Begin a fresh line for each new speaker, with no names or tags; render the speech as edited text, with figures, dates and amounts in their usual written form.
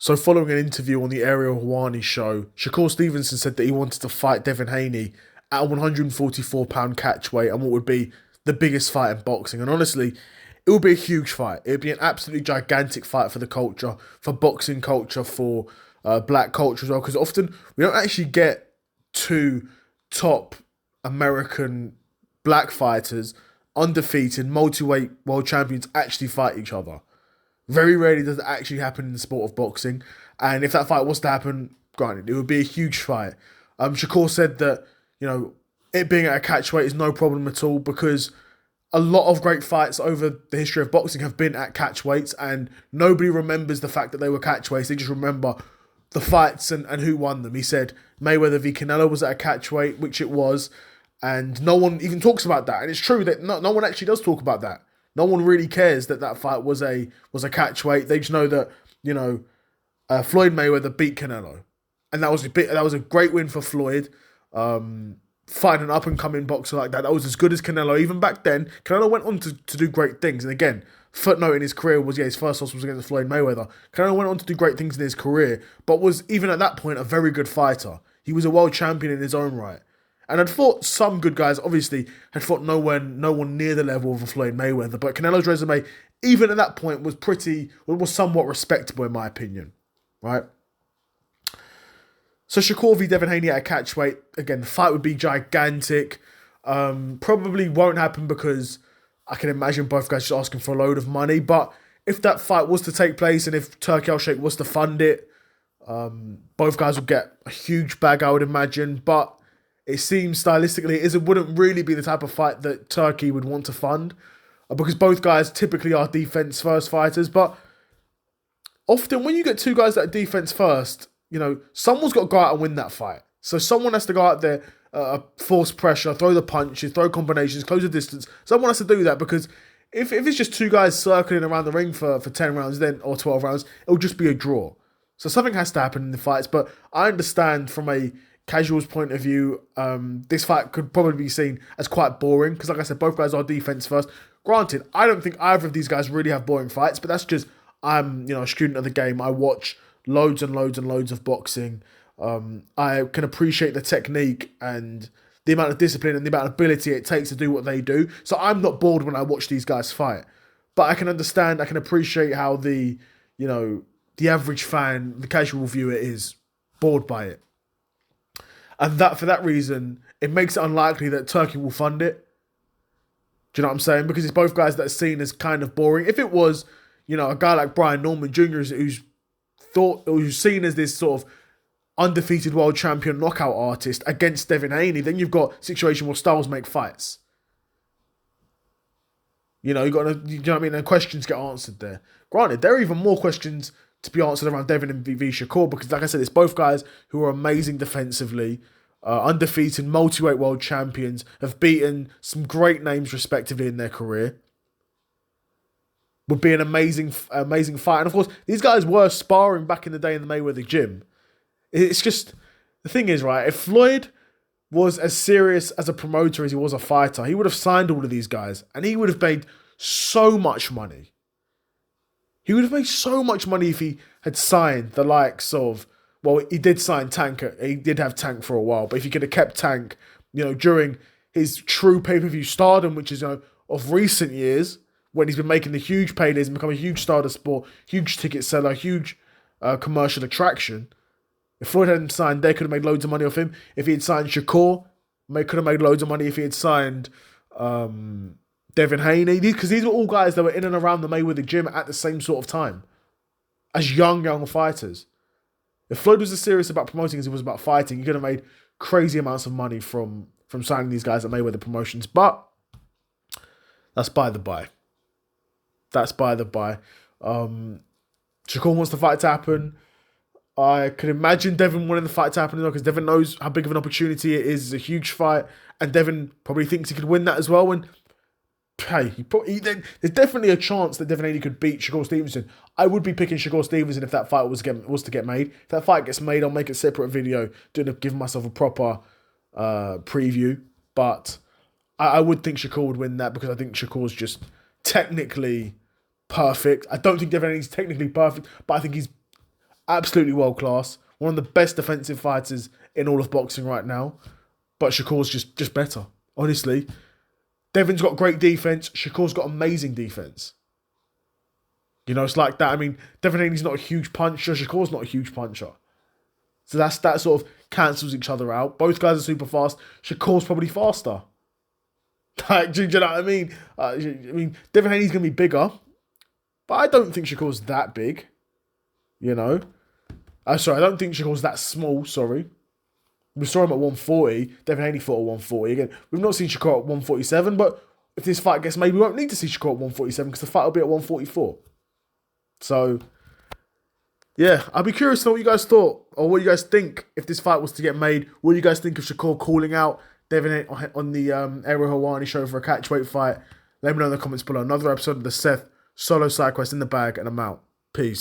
So following an interview on the Ariel Helwani show, Shakur Stevenson said that he wanted to fight Devin Haney at a 144-pound catchweight and what would be the biggest fight in boxing. And honestly, it would be a huge fight. It would be an absolutely gigantic fight for the culture, for boxing culture, for black culture as well. Because often we don't actually get two top American black fighters, undefeated, multi-weight world champions, actually fight each other. Very rarely does it actually happen in the sport of boxing. And if that fight was to happen, granted, it would be a huge fight. Shakur said that, it being at a catchweight is no problem at all because a lot of great fights over the history of boxing have been at catchweights and nobody remembers the fact that they were catchweights. They just remember the fights and who won them. He said Mayweather v Canelo was at a catchweight, which it was, and no one even talks about that. And it's true that no one actually does talk about that. No one really cares that fight was a catchweight. They just know that Floyd Mayweather beat Canelo, and that was a great win for Floyd. Fighting an up and coming boxer like that was as good as Canelo. Even back then, Canelo went on to do great things. And again, footnote in his career was his first loss was against Floyd Mayweather. Canelo went on to do great things in his career, but was even at that point a very good fighter. He was a world champion in his own right. And had fought some good guys, obviously, had fought no one near the level of a Floyd Mayweather. But Canelo's resume, even at that point, was somewhat respectable in my opinion, right? So Shakur v Devin Haney at a catchweight, again, the fight would be gigantic. Probably won't happen because I can imagine both guys just asking for a load of money. But if that fight was to take place and if Turkey Al-Sheikh was to fund it, both guys would get a huge bag, I would imagine. But it seems stylistically it wouldn't really be the type of fight that Turkey would want to fund because both guys typically are defense-first fighters. But often when you get two guys that are defense-first, someone's got to go out and win that fight. So someone has to go out there, force pressure, throw the punches, throw combinations, close the distance. Someone has to do that because if it's just two guys circling around the ring for 10 rounds or 12 rounds, it'll just be a draw. So something has to happen in the fights. But I understand from a casual's point of view, this fight could probably be seen as quite boring because, like I said, both guys are defense first. Granted, I don't think either of these guys really have boring fights, but that's just I'm a student of the game. I watch loads and loads and loads of boxing. I can appreciate the technique and the amount of discipline and the amount of ability it takes to do what they do. So I'm not bored when I watch these guys fight, but I can understand, I can appreciate how the average fan, the casual viewer is bored by it. And for that reason, it makes it unlikely that Turkey will fund it. Do you know what I'm saying? Because it's both guys that are seen as kind of boring. If it was, a guy like Brian Norman Jr. who's seen as this sort of undefeated world champion knockout artist against Devin Haney, then you've got a situation where styles make fights. You know what I mean? And questions get answered there. Granted, there are even more questions to be answered around Devin and v Shakur because, like I said, it's both guys who are amazing defensively, undefeated multi-weight world champions, have beaten some great names respectively in their career. Would be an amazing fight. And of course, these guys were sparring back in the day in the Mayweather gym. It's just, the thing is, right, if Floyd was as serious as a promoter as he was a fighter, he would have signed all of these guys and he would have made so much money. He would have made so much money if he had signed the likes of, well, he did sign Tank. He did have Tank for a while, but if he could have kept Tank, during his true pay-per-view stardom, which is of recent years, when he's been making the huge paydays and become a huge star of the sport, huge ticket seller, huge commercial attraction. If Floyd hadn't signed, they could have made loads of money off him. If he had signed Shakur, they could have made loads of money if he had signed Devin Haney. Because these were all guys that were in and around the Mayweather gym at the same sort of time. As young fighters. If Floyd was as serious about promoting as he was about fighting, he could have made crazy amounts of money from signing these guys at Mayweather Promotions. But that's by the by. That's by the by. Shakur wants the fight to happen. I can imagine Devin wanting the fight to happen because Devin knows how big of an opportunity it is. It's a huge fight. And Devin probably thinks he could win that as well. And hey, there's definitely a chance that Devin Haney could beat Shakur Stevenson. I would be picking Shakur Stevenson if that fight was to get made. If that fight gets made, I'll make a separate video giving myself a proper preview. But I would think Shakur would win that because I think Shakur's just technically perfect. I don't think Devin Haney's technically perfect, but I think he's absolutely world class. One of the best defensive fighters in all of boxing right now. But Shakur's just better, honestly. Devin's got great defense. Shakur's got amazing defense. You know, it's like that. I mean, Devin Haney's not a huge puncher. Shakur's not a huge puncher. So that sort of cancels each other out. Both guys are super fast. Shakur's probably faster. Like, do you know what I mean? Devin Haney's going to be bigger. But I don't think Shakur's that big. You know? I don't think Shakur's that small, sorry. We saw him at 140. Devin Haney fought at 140. Again, we've not seen Shakur at 147, but if this fight gets made, we won't need to see Shakur at 147 because the fight will be at 144. So, yeah, I'd be curious to know what you guys thought or what you guys think if this fight was to get made. What do you guys think of Shakur calling out Devin on the Ariel Helwani show for a catchweight fight? Let me know in the comments below. Another episode of the Seth Solo Side Quest in the bag, and I'm out. Peace.